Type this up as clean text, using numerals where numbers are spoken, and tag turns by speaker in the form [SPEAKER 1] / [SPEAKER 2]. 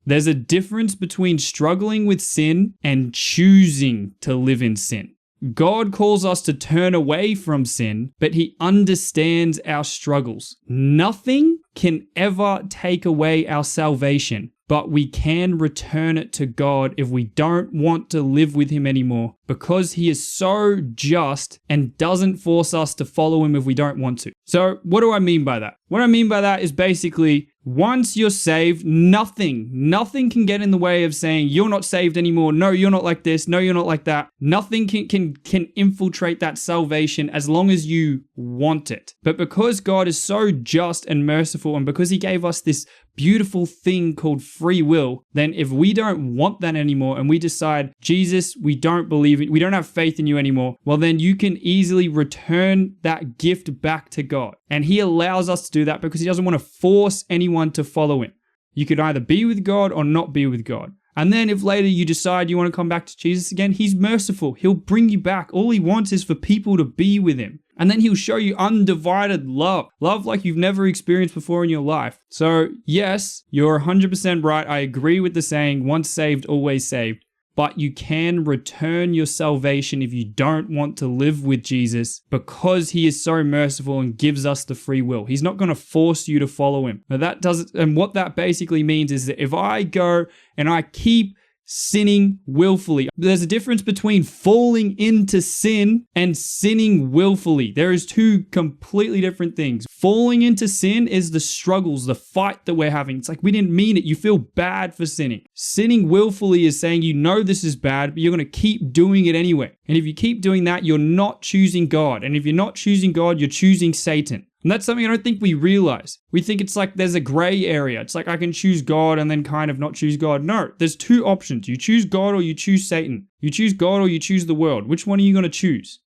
[SPEAKER 1] There's a difference between struggling with sin and choosing to live in sin. God calls us to turn away from sin, but he understands our struggles. Nothing can ever take away our salvation, but we can return it to God if we don't want to live with him anymore, because he is so just and doesn't force us to follow him if we don't want to. So what do I mean by that? What I mean by that is basically, once you're saved, nothing can get in the way of saying you're not saved anymore. No, you're not like this. No, you're not like that. Nothing can infiltrate that salvation as long as you want it. But because God is so just and merciful, and because he gave us this beautiful thing called free will, then if we don't want that anymore and we decide, Jesus, we don't believe it, we don't have faith in you anymore, well, then you can easily return that gift back to God. And he allows us to do that because he doesn't want to force anyone to follow him. You could either be with God or not be with God. And then if later you decide you want to come back to Jesus again, he's merciful. He'll bring you back. All he wants is for people to be with him. And then he'll show you undivided love. Love like you've never experienced before in your life. So yes, you're 100% right. I agree with the saying, once saved, always saved. But you can return your salvation if you don't want to live with Jesus, because he is so merciful and gives us the free will. He's not going to force you to follow him. Now and what that basically means is that if I go and I keep sinning willfully. There's a difference between falling into sin and sinning willfully. There is two completely different things. Falling into sin is the struggles, the fight that we're having. It's like we didn't mean it. You feel bad for sinning. Sinning willfully is saying you know this is bad, but you're going to keep doing it anyway. And if you keep doing that, you're not choosing God. And if you're not choosing God, you're choosing Satan. And that's something I don't think we realize. We think it's like there's a gray area. It's like I can choose God and then kind of not choose God. No, there's two options. You choose God or you choose Satan. You choose God or you choose the world. Which one are you going to choose?